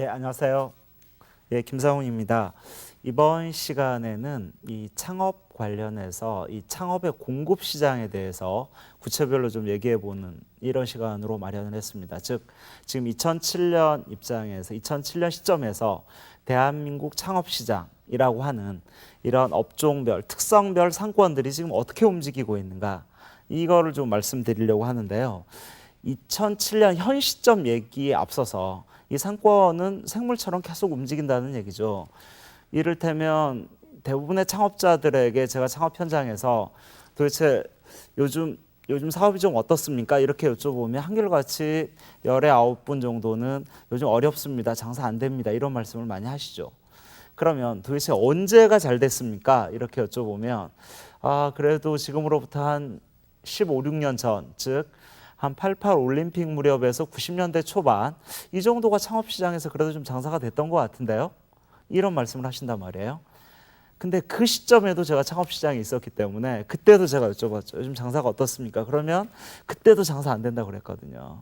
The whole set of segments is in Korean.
예, 안녕하세요. 예, 김상훈입니다. 이번 시간에는 이 창업 관련해서 이 창업의 공급 시장에 대해서 구체별로 좀 얘기해 보는 이런 시간으로 마련을 했습니다. 즉, 지금 2007년 입장에서 2007년 시점에서 대한민국 창업 시장이라고 하는 이런 업종별, 특성별 상권들이 지금 어떻게 움직이고 있는가 이거를 좀 말씀드리려고 하는데요. 2007년 현 시점 얘기에 앞서서 이 상권은 생물처럼 계속 움직인다는 얘기죠. 이를테면 대부분의 창업자들에게 제가 창업 현장에서 도대체 요즘 사업이 좀 어떻습니까? 이렇게 여쭤보면 한결같이 열의 9분 정도는 요즘 어렵습니다. 장사 안 됩니다. 이런 말씀을 많이 하시죠. 그러면 도대체 언제가 잘 됐습니까? 이렇게 여쭤보면 그래도 지금으로부터 한 15, 16년 전, 즉 한 88 올림픽 무렵에서 90년대 초반 이 정도가 창업시장에서 그래도 좀 장사가 됐던 것 같은데요. 이런 말씀을 하신단 말이에요. 근데 그 시점에도 제가 창업시장에 있었기 때문에 그때도 제가 여쭤봤죠. 요즘 장사가 어떻습니까? 그러면 그때도 장사 안 된다고 그랬거든요.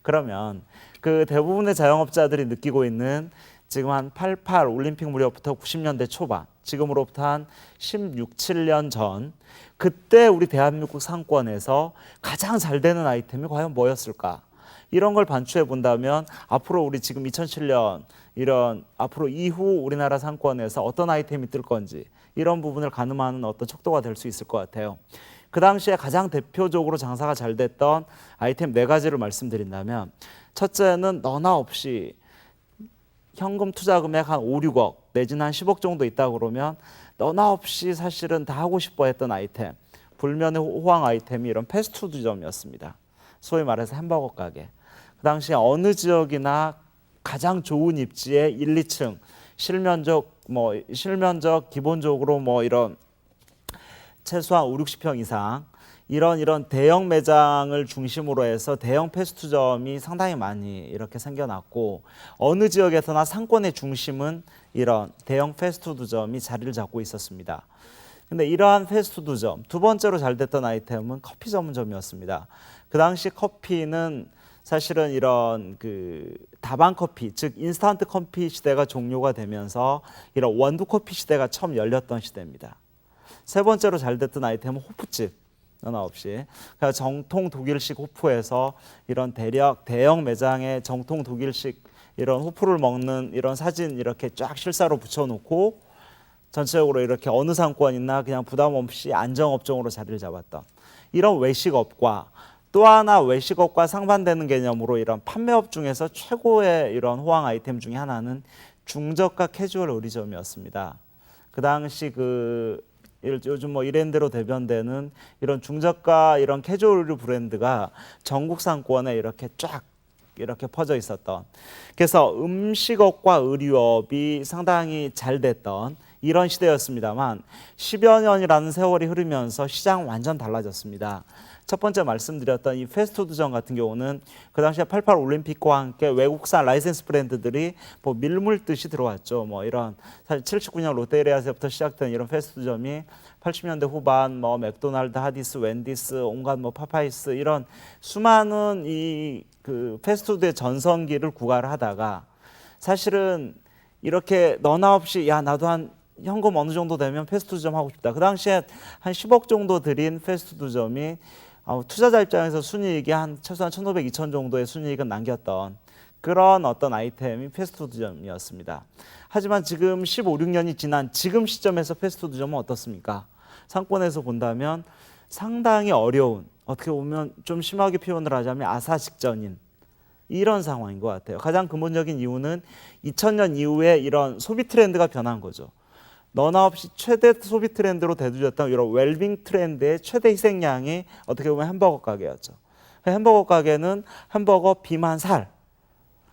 그러면 그 대부분의 자영업자들이 느끼고 있는 지금 한 88 올림픽 무렵부터 90년대 초반, 지금으로부터 한 16, 7년 전 그때 우리 대한민국 상권에서 가장 잘 되는 아이템이 과연 뭐였을까? 이런 걸 반추해 본다면 앞으로 우리 지금 2007년 이런 앞으로 이후 우리나라 상권에서 어떤 아이템이 뜰 건지 이런 부분을 가늠하는 어떤 척도가 될 수 있을 것 같아요. 그 당시에 가장 대표적으로 장사가 잘 됐던 아이템 4가지를 말씀드린다면 첫째는 너나 없이 현금 투자 금액 한 5, 6억 내지는 한 10억 정도 있다 그러면 너나 없이 사실은 다 하고 싶어 했던 아이템, 불면의 호황 아이템이 이런 패스트푸드점이었습니다. 소위 말해서 햄버거 가게. 그 당시에 어느 지역이나 가장 좋은 입지에 1, 2층 실면적 기본적으로 이런 최소한 5, 60평 이상 이런 대형 매장을 중심으로 해서 대형 패스트푸드점이 상당히 많이 이렇게 생겨났고 어느 지역에서나 상권의 중심은 이런 대형 패스트푸드점이 자리를 잡고 있었습니다. 근데 이러한 패스트푸드점 두 번째로 잘 됐던 아이템은 커피 전문점이었습니다. 그 당시 커피는 사실은 이런 그 다방 커피, 즉 인스턴트 커피 시대가 종료가 되면서 이런 원두 커피 시대가 처음 열렸던 시대입니다. 세 번째로 잘 됐던 아이템은 호프집. 하나 없이 그러니까 정통 독일식 호프에서 이런 대형 매장에 정통 독일식 이런 호프를 먹는 이런 사진 이렇게 쫙 실사로 붙여놓고 전체적으로 이렇게 어느 상권이나 그냥 부담 없이 안정업종으로 자리를 잡았던 이런 외식업과 또 하나 외식업과 상반되는 개념으로 이런 판매업 중에서 최고의 이런 호황 아이템 중에 하나는 중저가 캐주얼 의류점이었습니다. 그 당시 요즘 이랜드로 대변되는 이런 중저가 이런 캐주얼 의류 브랜드가 전국 상권에 이렇게 쫙 이렇게 퍼져 있었던, 그래서 음식업과 의류업이 상당히 잘 됐던 이런 시대였습니다만 10여 년이라는 세월이 흐르면서 시장 완전 달라졌습니다. 첫 번째 말씀드렸던 이 패스트푸드점 같은 경우는 그 당시에 88 올림픽과 함께 외국산 라이센스 브랜드들이 밀물듯이 들어왔죠. 이런 사실 79년 롯데리아에서부터 시작된 이런 패스트푸드점이 80년대 후반 맥도날드, 하디스, 웬디스, 온갖 파파이스 이런 수많은 이 그 패스트푸드의 전성기를 구가를 하다가 사실은 이렇게 너나 없이 나도 한 현금 어느 정도 되면 패스트푸드점 하고 싶다. 그 당시에 한 10억 정도 들인 패스트푸드점이 투자자 입장에서 순이익이 한 최소한 1,500, 2,000 정도의 순이익은 남겼던 그런 어떤 아이템이 패스트푸드점이었습니다. 하지만 지금 15, 16년이 지난 지금 시점에서 패스트푸드점은 어떻습니까? 상권에서 본다면 상당히 어려운, 어떻게 보면 좀 심하게 표현을 하자면 아사 직전인 이런 상황인 것 같아요. 가장 근본적인 이유는 2000년 이후에 이런 소비 트렌드가 변한 거죠. 너나 없이 최대 소비 트렌드로 대두됐던 이런 웰빙 트렌드의 최대 희생양이 어떻게 보면 햄버거 가게였죠. 햄버거 가게는 햄버거 비만 살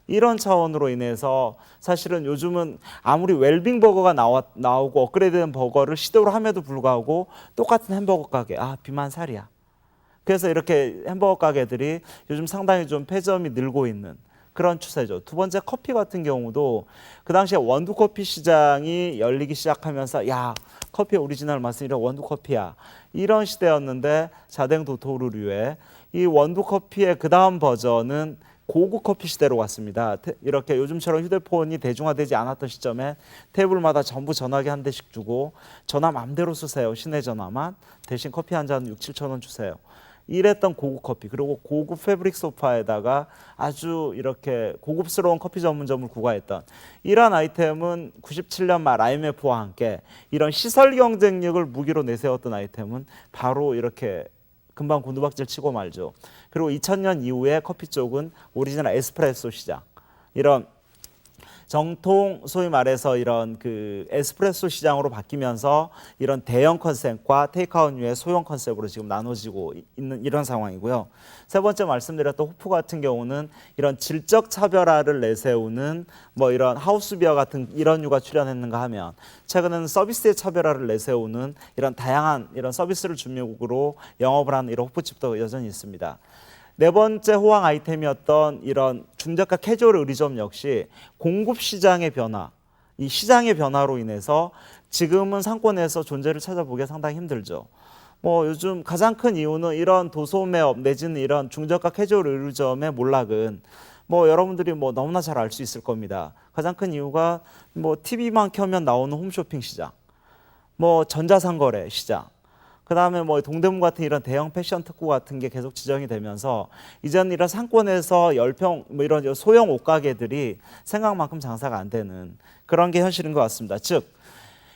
이런 차원으로 인해서 사실은 요즘은 아무리 웰빙 버거가 나오고 업그레이드된 버거를 시도를 함에도 불구하고 똑같은 햄버거 가게 비만 살이야. 그래서 이렇게 햄버거 가게들이 요즘 상당히 좀 폐점이 늘고 있는 그런 추세죠. 두 번째 커피 같은 경우도 그 당시에 원두 커피 시장이 열리기 시작하면서 커피의 오리지널 맛은 이런 원두 커피야. 이런 시대였는데 자댕 도토루류의 이 원두 커피의 그 다음 버전은 고급 커피 시대로 갔습니다. 이렇게 요즘처럼 휴대폰이 대중화되지 않았던 시점에 테이블마다 전부 전화기 한 대씩 주고 전화 맘대로 쓰세요. 시내 전화만. 대신 커피 한 잔 6, 7천 원 주세요. 이랬던 고급 커피, 그리고 고급 패브릭 소파에다가 아주 이렇게 고급스러운 커피 전문점을 구가했던 이러한 아이템은 97년 말 IMF와 함께 이런 시설 경쟁력을 무기로 내세웠던 아이템은 바로 이렇게 금방 곤두박질 치고 말죠. 그리고 2000년 이후에 커피 쪽은 오리지널 에스프레소 시장, 이런 정통 소위 말해서 이런 그 에스프레소 시장으로 바뀌면서 이런 대형 컨셉과 테이크아웃류의 소형 컨셉으로 지금 나눠지고 있는 이런 상황이고요. 세 번째 말씀드렸던 호프 같은 경우는 이런 질적 차별화를 내세우는 뭐 이런 하우스비어 같은 이런 류가 출연했는가 하면, 최근에는 서비스의 차별화를 내세우는 이런 다양한 이런 서비스를 주목으로 영업을 하는 이런 호프집도 여전히 있습니다. 네 번째 호황 아이템이었던 이런 중저가 캐주얼 의류점 역시 공급 시장의 변화, 이 시장의 변화로 인해서 지금은 상권에서 존재를 찾아보기가 상당히 힘들죠. 뭐 요즘 가장 큰 이유는 이런 도소매업 내지는 이런 중저가 캐주얼 의류점의 몰락은 뭐 여러분들이 뭐 너무나 잘 알 수 있을 겁니다. 가장 큰 이유가 뭐 TV만 켜면 나오는 홈쇼핑 시장, 뭐 전자상거래 시장, 그다음에 뭐 동대문 같은 이런 대형 패션 특구 같은 게 계속 지정이 되면서 이제는 이런 상권에서 10평 뭐 이런 소형 옷가게들이 생각만큼 장사가 안 되는 그런 게 현실인 것 같습니다. 즉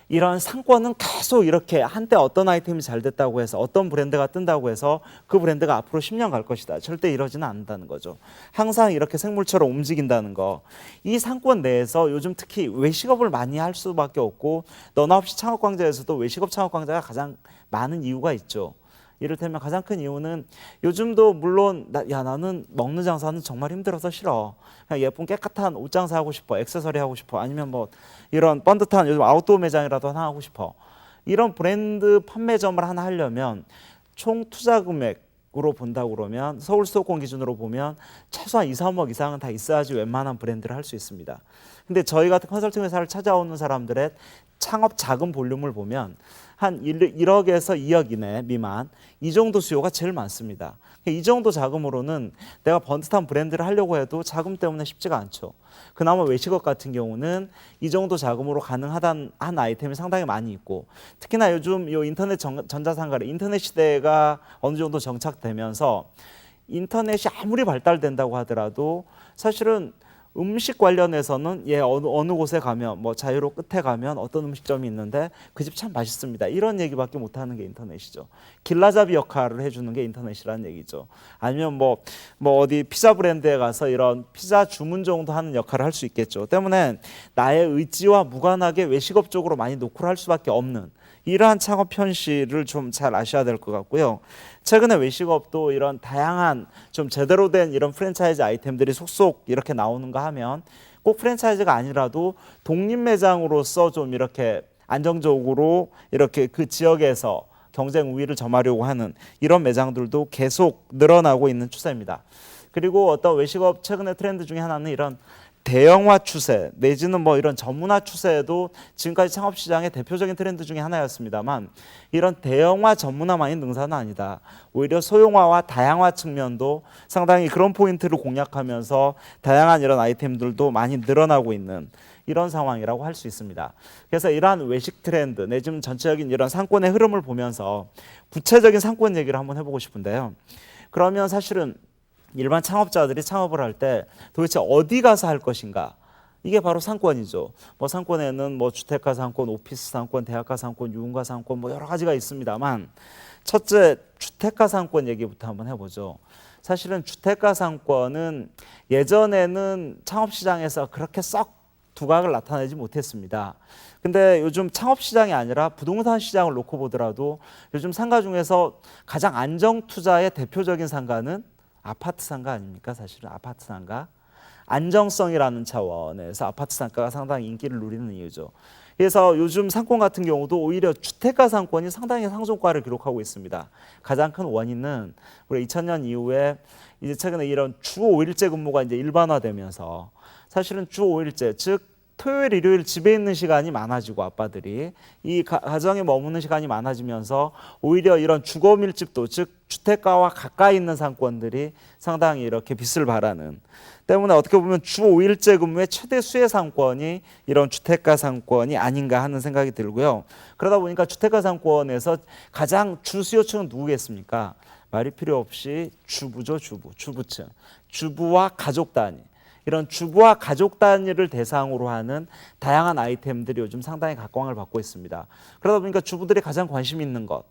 이런 상권은 계속 이렇게 한때 어떤 아이템이 잘 됐다고 해서 어떤 브랜드가 뜬다고 해서 그 브랜드가 앞으로 10년 갈 것이다. 절대 이러지는 않는다는 거죠. 항상 이렇게 생물처럼 움직인다는 거. 이 상권 내에서 요즘 특히 외식업을 많이 할 수밖에 없고, 너나 없이 창업광장에서도 외식업 창업광장가 가장 많은 이유가 있죠. 이를테면 가장 큰 이유는 요즘도 물론 나는 먹는 장사는 정말 힘들어서 싫어. 그냥 예쁜 깨끗한 옷 장사하고 싶어. 액세서리 하고 싶어. 아니면 뭐 이런 번듯한 요즘 아웃도어 매장이라도 하나 하고 싶어. 이런 브랜드 판매점을 하나 하려면 총 투자 금액으로 본다고 그러면 서울 수도권 기준으로 보면 최소한 2, 3억 이상은 다 있어야지 웬만한 브랜드를 할 수 있습니다. 근데 저희 같은 컨설팅 회사를 찾아오는 사람들의 창업 자금 볼륨을 보면 한 1억에서 2억 이내 미만, 이 정도 수요가 제일 많습니다. 이 정도 자금으로는 내가 번듯한 브랜드를 하려고 해도 자금 때문에 쉽지가 않죠. 그나마 외식업 같은 경우는 이 정도 자금으로 가능하다는 한 아이템이 상당히 많이 있고, 특히나 요즘 이 인터넷 전자상거래, 인터넷 시대가 어느 정도 정착되면서 인터넷이 아무리 발달된다고 하더라도 사실은 음식 관련해서는 어느 곳에 가면 뭐 자유로 끝에 가면 어떤 음식점이 있는데 그 집 참 맛있습니다. 이런 얘기밖에 못하는 게 인터넷이죠. 길라잡이 역할을 해주는 게 인터넷이라는 얘기죠. 아니면 뭐 어디 피자 브랜드에 가서 이런 피자 주문 정도 하는 역할을 할 수 있겠죠. 때문에 나의 의지와 무관하게 외식업 쪽으로 많이 노크를 할 수밖에 없는 이러한 창업 현실을 좀 잘 아셔야 될 것 같고요. 최근에 외식업도 이런 다양한 좀 제대로 된 이런 프랜차이즈 아이템들이 속속 이렇게 나오는가 하면 꼭 프랜차이즈가 아니라도 독립 매장으로서 좀 이렇게 안정적으로 이렇게 그 지역에서 경쟁 우위를 점하려고 하는 이런 매장들도 계속 늘어나고 있는 추세입니다. 그리고 어떤 외식업 최근의 트렌드 중에 하나는 이런 대형화 추세 내지는 뭐 이런 전문화 추세도 지금까지 창업시장의 대표적인 트렌드 중에 하나였습니다만, 이런 대형화 전문화만이 능사는 아니다. 오히려 소형화와 다양화 측면도 상당히 그런 포인트를 공략하면서 다양한 이런 아이템들도 많이 늘어나고 있는 이런 상황이라고 할 수 있습니다. 그래서 이러한 외식 트렌드 내지는 전체적인 이런 상권의 흐름을 보면서 구체적인 상권 얘기를 한번 해보고 싶은데요. 그러면 사실은 일반 창업자들이 창업을 할 때 도대체 어디 가서 할 것인가? 이게 바로 상권이죠. 뭐 상권에는 뭐 주택가 상권, 오피스 상권, 대학가 상권, 유흥가 상권 뭐 여러 가지가 있습니다만, 첫째 주택가 상권 얘기부터 한번 해보죠. 사실은 주택가 상권은 예전에는 창업시장에서 그렇게 썩 두각을 나타내지 못했습니다. 근데 요즘 창업시장이 아니라 부동산 시장을 놓고 보더라도 요즘 상가 중에서 가장 안정 투자의 대표적인 상가는 아파트 상가 아닙니까? 사실은 아파트 상가. 안정성이라는 차원에서 아파트 상가가 상당히 인기를 누리는 이유죠. 그래서 요즘 상권 같은 경우도 오히려 주택가 상권이 상당히 상승가를 기록하고 있습니다. 가장 큰 원인은 우리 2000년 이후에 이제 최근에 이런 주 5일제 근무가 이제 일반화되면서 사실은 주 5일제, 즉 토요일, 일요일 집에 있는 시간이 많아지고 아빠들이 이 가정에 머무는 시간이 많아지면서 오히려 이런 주거 밀집도, 즉 주택가와 가까이 있는 상권들이 상당히 이렇게 빛을 발하는 때문에 어떻게 보면 주 5일제 근무의 최대 수혜 상권이 이런 주택가 상권이 아닌가 하는 생각이 들고요. 그러다 보니까 주택가 상권에서 가장 주 수요층은 누구겠습니까? 말이 필요 없이 주부죠, 주부층. 주부와 가족 단위. 이런 주부와 가족 단위를 대상으로 하는 다양한 아이템들이 요즘 상당히 각광을 받고 있습니다. 그러다 보니까 주부들이 가장 관심 있는 것,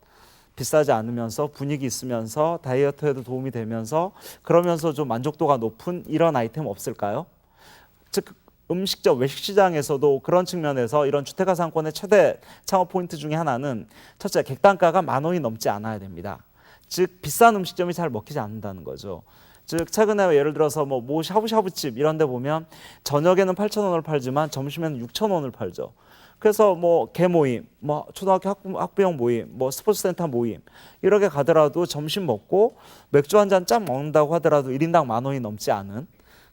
비싸지 않으면서 분위기 있으면서 다이어트에도 도움이 되면서 그러면서 좀 만족도가 높은 이런 아이템 없을까요? 즉 음식점, 외식시장에서도 그런 측면에서 이런 주택가 상권의 최대 창업 포인트 중에 하나는 첫째, 객단가가 10,000원이 넘지 않아야 됩니다. 즉 비싼 음식점이 잘 먹히지 않는다는 거죠. 즉 최근에 예를 들어서 뭐 샤브샤브집 이런 데 보면 저녁에는 8,000원을 팔지만 점심에는 6,000원을 팔죠. 그래서 뭐 개 모임, 뭐 초등학교 학부형 모임, 뭐 스포츠센터 모임 이렇게 가더라도 점심 먹고 맥주 한 잔 짠 먹는다고 하더라도 1인당 10,000원이 넘지 않은,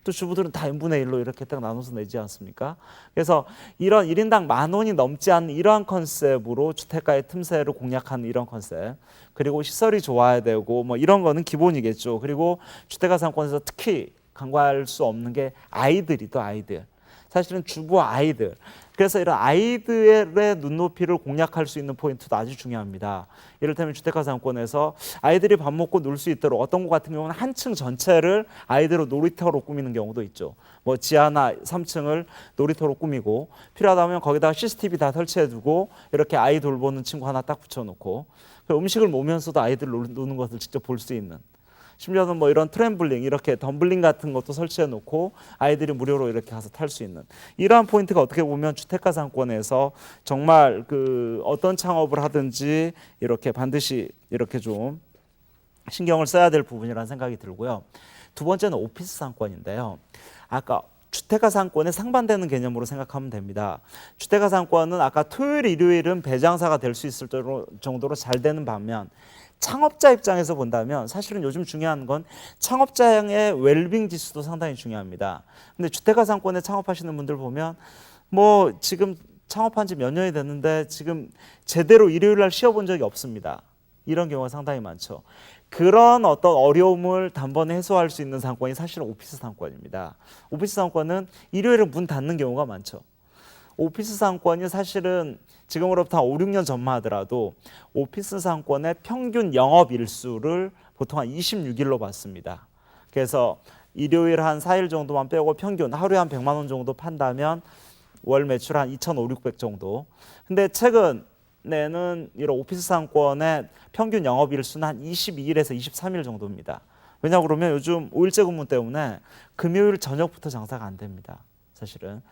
또 주부들은 다 n분의 1로 이렇게 딱 나눠서 내지 않습니까? 그래서 이런 1인당 10,000원이 넘지 않는 이러한 컨셉으로 주택가의 틈새를 공략하는 이런 컨셉, 그리고 시설이 좋아야 되고 뭐 이런 거는 기본이겠죠. 그리고 주택가 상권에서 특히 간과할 수 없는 게 아이들이죠. 아이들. 사실은 주부와 아이들. 그래서 이런 아이들의 눈높이를 공략할 수 있는 포인트도 아주 중요합니다. 이를테면 주택가 상권에서 아이들이 밥 먹고 놀 수 있도록 어떤 것 같은 경우는 한 층 전체를 아이들로 놀이터로 꾸미는 경우도 있죠. 뭐 지하나 3층을 놀이터로 꾸미고 필요하다면 거기다가 CCTV 다 설치해두고 이렇게 아이 돌보는 친구 하나 딱 붙여놓고 음식을 먹으면서도 아이들 노는 것을 직접 볼 수 있는, 심지어는 뭐 이런 트램블링, 이렇게 덤블링 같은 것도 설치해 놓고 아이들이 무료로 이렇게 가서 탈 수 있는 이러한 포인트가 어떻게 보면 주택가 상권에서 정말 그 어떤 창업을 하든지 이렇게 반드시 이렇게 좀 신경을 써야 될 부분이라는 생각이 들고요. 두 번째는 오피스 상권인데요. 아까 주택가 상권에 상반되는 개념으로 생각하면 됩니다. 주택가 상권은 아까 토요일, 일요일은 배장사가 될 수 있을 정도로 잘 되는 반면 창업자 입장에서 본다면 사실은 요즘 중요한 건 창업자의 웰빙 지수도 상당히 중요합니다. 근데 주택가 상권에 창업하시는 분들 보면 뭐 지금 창업한 지 몇 년이 됐는데 지금 제대로 일요일 날 쉬어본 적이 없습니다. 이런 경우가 상당히 많죠. 그런 어떤 어려움을 단번에 해소할 수 있는 상권이 사실은 오피스 상권입니다. 오피스 상권은 일요일에 문 닫는 경우가 많죠. 오피스 상권이 사실은 지금으로부터 한 5, 6년 전만 하더라도 오피스 상권의 평균 영업 일수를 보통 한 26일로 봤습니다. 그래서 일요일 한 4일 정도만 빼고 평균 하루에 한 100만 원 정도 판다면 월 매출 한 2,500, 600 정도. 근데 최근에는 이런 오피스 상권의 평균 영업 일수는 한 22일에서 23일 정도입니다. 왜냐 그러면 요즘 5일제 근무 때문에 금요일 저녁부터 장사가 안 됩니다. 사실은.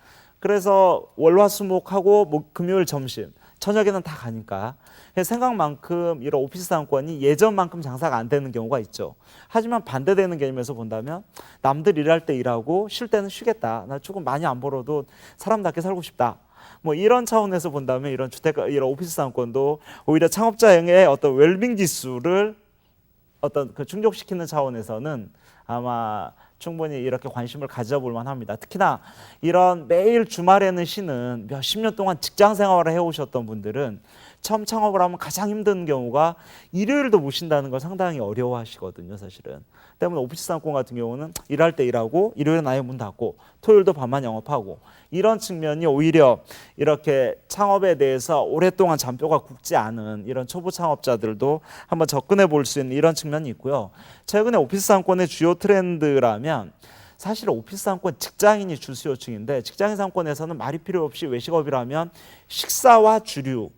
그래서 월화수목하고 금요일 점심, 저녁에는 다 가니까 생각만큼 이런 오피스 상권이 예전만큼 장사가 안 되는 경우가 있죠. 하지만 반대되는 개념에서 본다면 남들 일할 때 일하고 쉴 때는 쉬겠다. 나 조금 많이 안 벌어도 사람답게 살고 싶다. 뭐 이런 차원에서 본다면 이런 주택가, 이런 오피스 상권도 오히려 창업자형의 어떤 웰빙 지수를 어떤 그 충족시키는 차원에서는 아마 충분히 이렇게 관심을 가져볼 만합니다. 특히나 이런 매일 주말에는 쉬는 몇십 년 동안 직장 생활을 해오셨던 분들은 처음 창업을 하면 가장 힘든 경우가 일요일도 못 쉰다는 걸 상당히 어려워하시거든요. 사실은. 때문에 오피스 상권 같은 경우는 일할 때 일하고 일요일은 아예 문 닫고 토요일도 밤만 영업하고 이런 측면이 오히려 이렇게 창업에 대해서 오랫동안 잔뼈가 굵지 않은 이런 초보 창업자들도 한번 접근해 볼 수 있는 이런 측면이 있고요. 최근에 오피스 상권의 주요 트렌드라면 사실 오피스 상권 직장인이 주 수요층인데 직장인 상권에서는 말이 필요 없이 외식업이라면 식사와 주류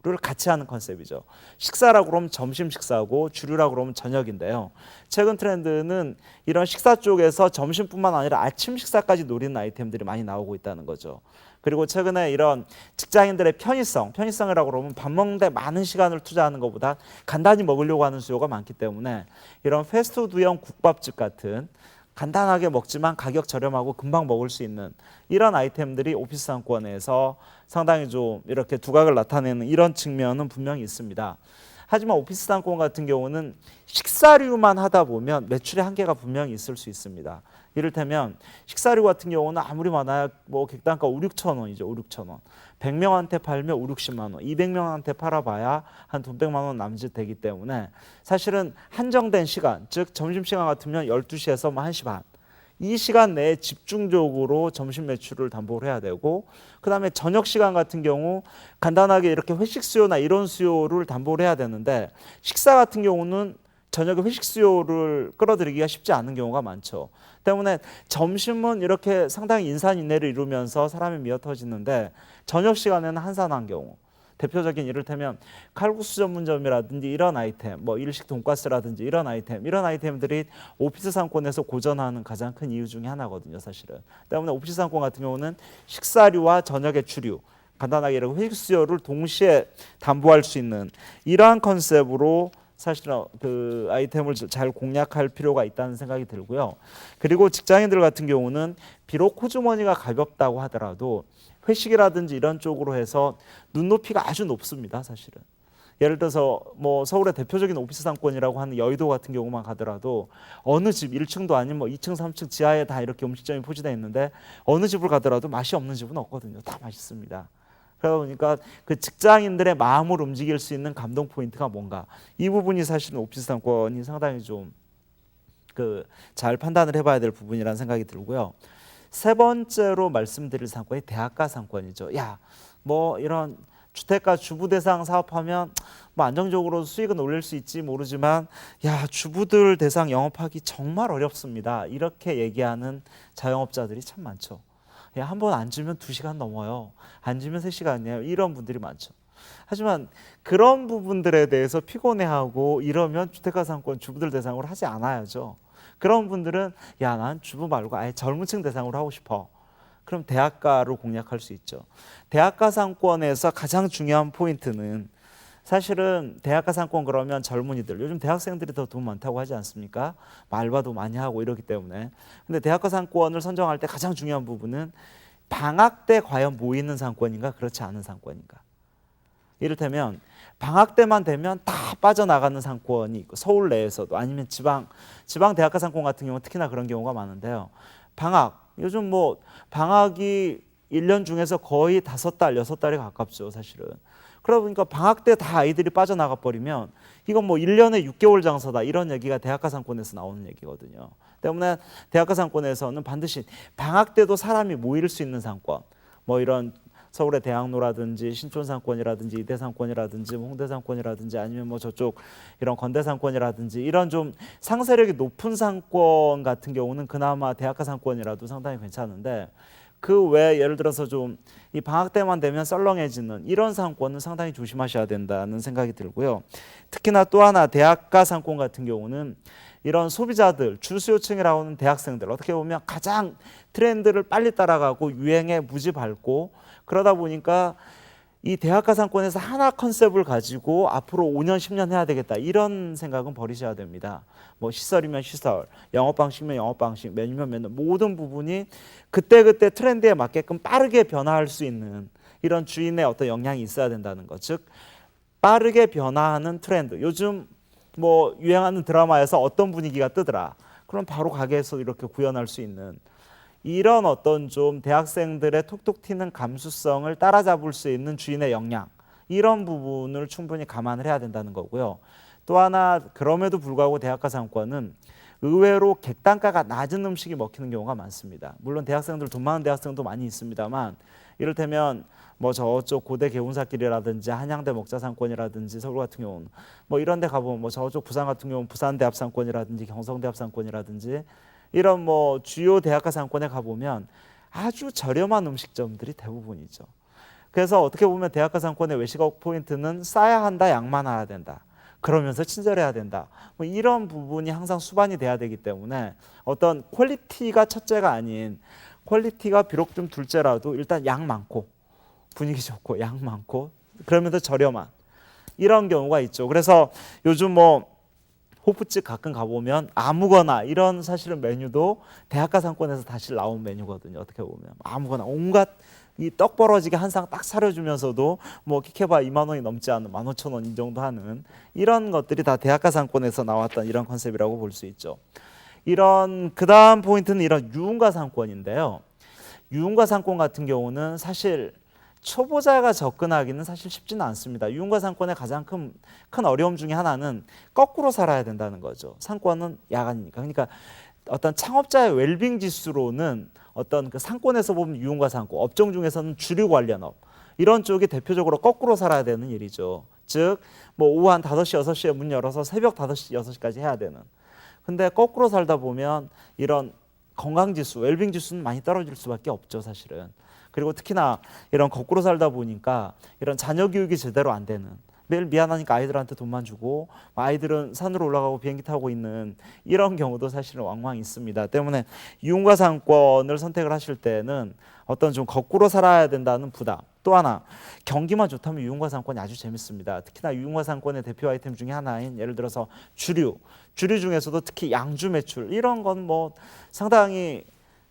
를 같이 하는 컨셉이죠. 식사라고 그러면 점심 식사고 주류라고 그러면 저녁인데요. 최근 트렌드는 이런 식사 쪽에서 점심뿐만 아니라 아침 식사까지 노리는 아이템들이 많이 나오고 있다는 거죠. 그리고 최근에 이런 직장인들의 편의성이라고 그러면 밥 먹는데 많은 시간을 투자하는 것보다 간단히 먹으려고 하는 수요가 많기 때문에 이런 패스트푸드형 국밥집 같은 간단하게 먹지만 가격 저렴하고 금방 먹을 수 있는 이런 아이템들이 오피스 상권에서 상당히 좀 이렇게 두각을 나타내는 이런 측면은 분명히 있습니다. 하지만 오피스 상권 같은 경우는 식사류만 하다 보면 매출의 한계가 분명히 있을 수 있습니다. 이를테면 식사료 같은 경우는 아무리 많아야 뭐 객단가 5, 6천 원이죠. 5, 6천 원. 100명한테 팔면 5, 60만 원. 200명한테 팔아봐야 한 돈 100만 원 남짓 되기 때문에 사실은 한정된 시간, 즉 점심시간 같으면 12시에서 뭐 1시 반. 이 시간 내에 집중적으로 점심 매출을 담보를 해야 되고, 그다음에 저녁 시간 같은 경우 간단하게 이렇게 회식 수요나 이런 수요를 담보를 해야 되는데, 식사 같은 경우는 저녁에 회식 수요를 끌어들이기가 쉽지 않은 경우가 많죠. 때문에 점심은 이렇게 상당히 인산인해를 이루면서 사람이 미어터지는데, 저녁 시간에는 한산한 경우, 대표적인 이를테면 칼국수 전문점이라든지 이런 아이템, 뭐 일식 돈가스라든지 이런 아이템들이 오피스 상권에서 고전하는 가장 큰 이유 중에 하나거든요, 사실은. 때문에 오피스 상권 같은 경우는 식사류와 저녁의 주류, 간단하게 이렇게 회식 수요를 동시에 담보할 수 있는 이러한 컨셉으로 사실은 그 아이템을 잘 공략할 필요가 있다는 생각이 들고요. 그리고 직장인들 같은 경우는 비록 호주머니가 가볍다고 하더라도 회식이라든지 이런 쪽으로 해서 눈높이가 아주 높습니다, 사실은. 예를 들어서 뭐 서울의 대표적인 오피스 상권이라고 하는 여의도 같은 경우만 가더라도 어느 집 1층도 아닌 뭐 2층, 3층 지하에 다 이렇게 음식점이 포진되어 있는데 어느 집을 가더라도 맛이 없는 집은 없거든요. 다 맛있습니다. 그러다 보니까 그 직장인들의 마음을 움직일 수 있는 감동 포인트가 뭔가, 이 부분이 사실은 오피스 상권이 상당히 좀 그 잘 판단을 해봐야 될 부분이라는 생각이 들고요. 세 번째로 말씀드릴 상권이 대학가 상권이죠. 야, 뭐 이런 주택가 주부 대상 사업하면 뭐 안정적으로 수익은 올릴 수 있지 모르지만, 야, 주부들 대상 영업하기 정말 어렵습니다. 이렇게 얘기하는 자영업자들이 참 많죠. 야, 한 번 앉으면 2시간 넘어요. 앉으면 3시간이에요. 이런 분들이 많죠. 하지만 그런 부분들에 대해서 피곤해하고 이러면 주택가 상권 주부들 대상으로 하지 않아야죠. 그런 분들은 야, 난 주부 말고 아예 젊은 층 대상으로 하고 싶어. 그럼 대학가로 공략할 수 있죠. 대학가 상권에서 가장 중요한 포인트는 사실은 대학가 상권 그러면 젊은이들, 요즘 대학생들이 더 돈 많다고 하지 않습니까? 알바도 많이 하고 이러기 때문에. 근데 대학가 상권을 선정할 때 가장 중요한 부분은 방학 때 과연 모이는 상권인가 그렇지 않은 상권인가. 이를테면 방학 때만 되면 다 빠져나가는 상권이 있고, 서울 내에서도 아니면 지방 대학가 상권 같은 경우는 특히나 그런 경우가 많은데요. 방학, 요즘 뭐 방학이 1년 중에서 거의 5달, 6달에 가깝죠, 사실은. 그러다 보니까 방학 때 다 아이들이 빠져나가 버리면 이건 뭐 1년에 6개월 장사다, 이런 얘기가 대학가 상권에서 나오는 얘기거든요. 때문에 대학가 상권에서는 반드시 방학 때도 사람이 모일 수 있는 상권, 뭐 이런 서울의 대학로라든지 신촌상권이라든지 이대상권이라든지 홍대상권이라든지 아니면 뭐 저쪽 이런 건대상권이라든지 이런 좀 상세력이 높은 상권 같은 경우는 그나마 대학가 상권이라도 상당히 괜찮은데, 그 외에 예를 들어서 좀 이 방학 때만 되면 썰렁해지는 이런 상권은 상당히 조심하셔야 된다는 생각이 들고요. 특히나 또 하나 대학가 상권 같은 경우는 이런 소비자들, 주수요층이라고 하는 대학생들, 어떻게 보면 가장 트렌드를 빨리 따라가고 유행에 무지 밝고, 그러다 보니까 이 대학가 상권에서 하나 컨셉을 가지고 앞으로 5년, 10년 해야 되겠다, 이런 생각은 버리셔야 됩니다. 뭐 시설이면 시설, 영업 방식이면 영업 방식, 메뉴면 메뉴, 모든 부분이 그때그때 트렌드에 맞게끔 빠르게 변화할 수 있는 이런 주인의 어떤 역량이 있어야 된다는 것. 즉 빠르게 변화하는 트렌드. 요즘 뭐 유행하는 드라마에서 어떤 분위기가 뜨더라, 그럼 바로 가게에서 이렇게 구현할 수 있는 이런 어떤 좀 대학생들의 톡톡 튀는 감수성을 따라잡을 수 있는 주인의 역량, 이런 부분을 충분히 감안을 해야 된다는 거고요. 또 하나, 그럼에도 불구하고 대학가 상권은 의외로 객단가가 낮은 음식이 먹히는 경우가 많습니다. 물론 대학생들, 돈 많은 대학생도 많이 있습니다만, 이를테면 뭐 저쪽 고대 개운사길이라든지 한양대 먹자상권이라든지 서울 같은 경우는 뭐 이런 데 가보면, 뭐 저쪽 부산 같은 경우는 부산대합상권이라든지 경성대합상권이라든지 이런 뭐 주요 대학가 상권에 가보면 아주 저렴한 음식점들이 대부분이죠. 그래서 어떻게 보면 대학가 상권의 외식업 포인트는 싸야 한다, 양만 해야 된다, 그러면서 친절해야 된다, 뭐 이런 부분이 항상 수반이 돼야 되기 때문에 어떤 퀄리티가 첫째가 아닌, 퀄리티가 비록 좀 둘째라도 일단 양 많고 분위기 좋고 양 많고 그러면서 저렴한 이런 경우가 있죠. 그래서 요즘 뭐 호프집 가끔 가보면 아무거나 이런 사실은 메뉴도 대학가 상권에서 다시 나온 메뉴거든요. 어떻게 보면 아무거나 온갖 이 떡 벌어지게 한 상 딱 사려주면서도 뭐 키케바 2만 원이 넘지 않는 15,000원 이 정도 하는 이런 것들이 다 대학가 상권에서 나왔던 이런 컨셉이라고 볼 수 있죠. 이런 그다음 포인트는 이런 유흥가 상권인데요. 유흥가 상권 같은 경우는 사실 초보자가 접근하기는 사실 쉽지는 않습니다. 유흥가 상권의 가장 큰 어려움 중에 하나는 거꾸로 살아야 된다는 거죠. 상권은 야간이니까. 그러니까 어떤 창업자의 웰빙 지수로는 어떤 그 상권에서 보면 유흥가 상권, 업종 중에서는 주류 관련 업 이런 쪽이 대표적으로 거꾸로 살아야 되는 일이죠. 즉, 뭐 오후 한 5시, 6시에 문 열어서 새벽 5시, 6시까지 해야 되는. 근데 거꾸로 살다 보면 이런 건강지수, 웰빙 지수는 많이 떨어질 수밖에 없죠, 사실은. 그리고 특히나 이런 거꾸로 살다 보니까 이런 자녀 교육이 제대로 안 되는, 매일 미안하니까 아이들한테 돈만 주고 아이들은 산으로 올라가고 비행기 타고 있는 이런 경우도 사실은 왕왕 있습니다. 때문에 유흥가 상권을 선택을 하실 때는 어떤 좀 거꾸로 살아야 된다는 부담, 또 하나 경기만 좋다면 유흥가 상권이 아주 재밌습니다. 특히나 유흥가 상권의 대표 아이템 중에 하나인 예를 들어서 주류 중에서도 특히 양주 매출 이런 건 뭐 상당히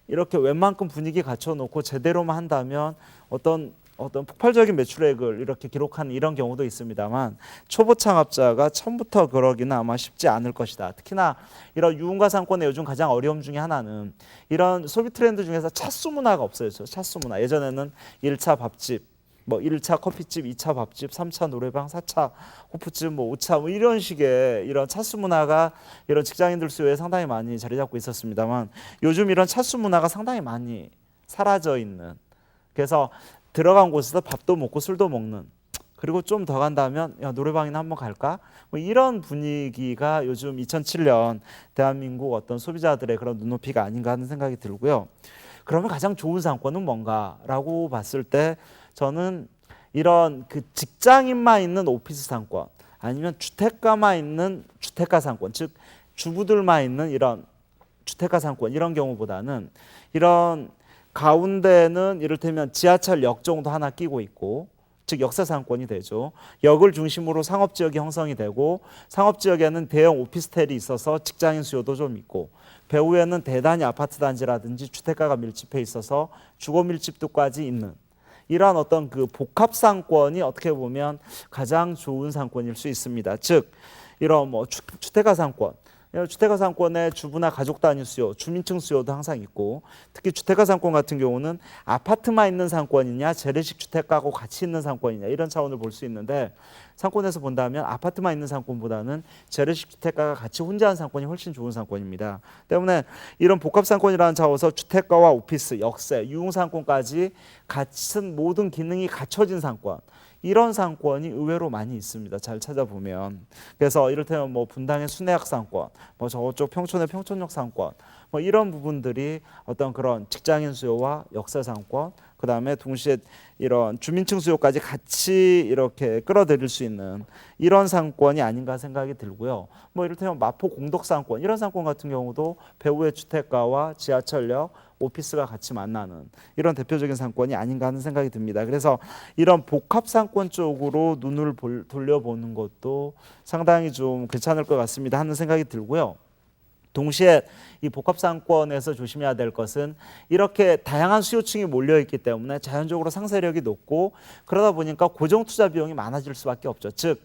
이렇게 웬만큼 분위기 갖춰놓고 제대로만 한다면 어떤 폭발적인 매출액을 이렇게 기록하는 이런 경우도 있습니다만 초보 창업자가 처음부터 그러기는 아마 쉽지 않을 것이다. 특히나 이런 유흥가 상권의 요즘 가장 어려움 중에 하나는 이런 소비 트렌드 중에서 차수 문화가 없어졌죠. 차수 문화. 예전에는 1차 밥집, 뭐 1차 커피집, 2차 밥집, 3차 노래방, 4차 호프집, 뭐 5차 뭐 이런 식의 이런 차수 문화가 이런 직장인들 수요에 상당히 많이 자리 잡고 있었습니다만 요즘 이런 차수 문화가 상당히 많이 사라져 있는, 그래서 들어간 곳에서 밥도 먹고 술도 먹는, 그리고 좀 더 간다면 야, 노래방이나 한번 갈까? 뭐 이런 분위기가 요즘 2007년 대한민국 어떤 소비자들의 그런 눈높이가 아닌가 하는 생각이 들고요. 그러면 가장 좋은 상권은 뭔가라고 봤을 때 저는 이런 그 직장인만 있는 오피스 상권, 아니면 주택가만 있는 주택가 상권, 즉 주부들만 있는 이런 주택가 상권 이런 경우보다는 이런 가운데는 이를테면 지하철역 정도 하나 끼고 있고, 즉 역사 상권이 되죠. 역을 중심으로 상업지역이 형성이 되고 상업지역에는 대형 오피스텔이 있어서 직장인 수요도 좀 있고, 배후에는 대단히 아파트 단지라든지 주택가가 밀집해 있어서 주거 밀집도까지 있는 이러한 어떤 그 복합 상권이 어떻게 보면 가장 좋은 상권일 수 있습니다. 즉 이런 뭐 주택가 상권, 주택가 상권의 주부나 가족 단위 수요, 주민층 수요도 항상 있고, 특히 주택가 상권 같은 경우는 아파트만 있는 상권이냐 재래식 주택가하고 같이 있는 상권이냐 이런 차원을 볼 수 있는데, 상권에서 본다면 아파트만 있는 상권보다는 재래식 주택가가 같이 혼자한 상권이 훨씬 좋은 상권입니다. 때문에 이런 복합 상권이라는 차원에서 주택가와 오피스, 역세, 유흥 상권까지 같은 모든 기능이 갖춰진 상권, 이런 상권이 의외로 많이 있습니다. 잘 찾아보면. 그래서 이를테면 뭐 분당의 순회역 상권, 뭐 저쪽 평촌의 평촌역 상권, 뭐 이런 부분들이 어떤 그런 직장인 수요와 역세 상권, 그 다음에 동시에 이런 주민층 수요까지 같이 이렇게 끌어들일 수 있는 이런 상권이 아닌가 생각이 들고요. 뭐 이를테면 마포 공덕 상권, 이런 상권 같은 경우도 배후의 주택가와 지하철역, 오피스가 같이 만나는 이런 대표적인 상권이 아닌가 하는 생각이 듭니다. 그래서 이런 복합 상권 쪽으로 눈을 돌려보는 것도 상당히 좀 괜찮을 것 같습니다 하는 생각이 들고요. 동시에 이 복합 상권에서 조심해야 될 것은 이렇게 다양한 수요층이 몰려 있기 때문에 자연적으로 상세력이 높고, 그러다 보니까 고정 투자 비용이 많아질 수밖에 없죠. 즉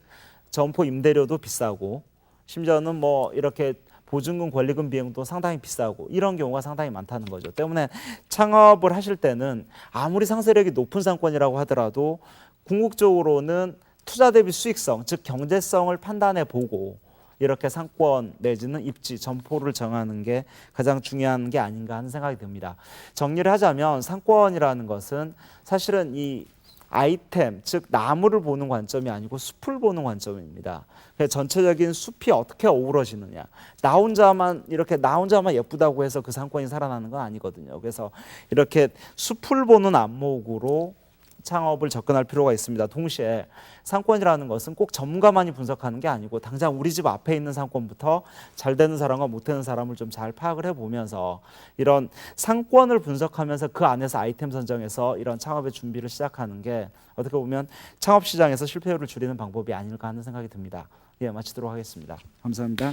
점포 임대료도 비싸고, 심지어는 뭐 이렇게 보증금, 권리금 비용도 상당히 비싸고 이런 경우가 상당히 많다는 거죠. 때문에 창업을 하실 때는 아무리 상세력이 높은 상권이라고 하더라도 궁극적으로는 투자 대비 수익성, 즉 경제성을 판단해 보고 이렇게 상권 내지는 입지, 점포를 정하는 게 가장 중요한 게 아닌가 하는 생각이 듭니다. 정리를 하자면 상권이라는 것은 사실은 이 아이템, 즉 나무를 보는 관점이 아니고 숲을 보는 관점입니다. 그래서 전체적인 숲이 어떻게 어우러지느냐, 나 혼자만 예쁘다고 해서 그 상권이 살아나는 건 아니거든요. 그래서 이렇게 숲을 보는 안목으로 창업을 접근할 필요가 있습니다. 동시에 상권이라는 것은 꼭 전문가만이 분석하는 게 아니고 당장 우리 집 앞에 있는 상권부터 잘 되는 사람과 못 되는 사람을 좀 잘 파악을 해보면서 이런 상권을 분석하면서 그 안에서 아이템 선정해서 이런 창업의 준비를 시작하는 게 어떻게 보면 창업 시장에서 실패율을 줄이는 방법이 아닐까 하는 생각이 듭니다. 예, 마치도록 하겠습니다. 감사합니다.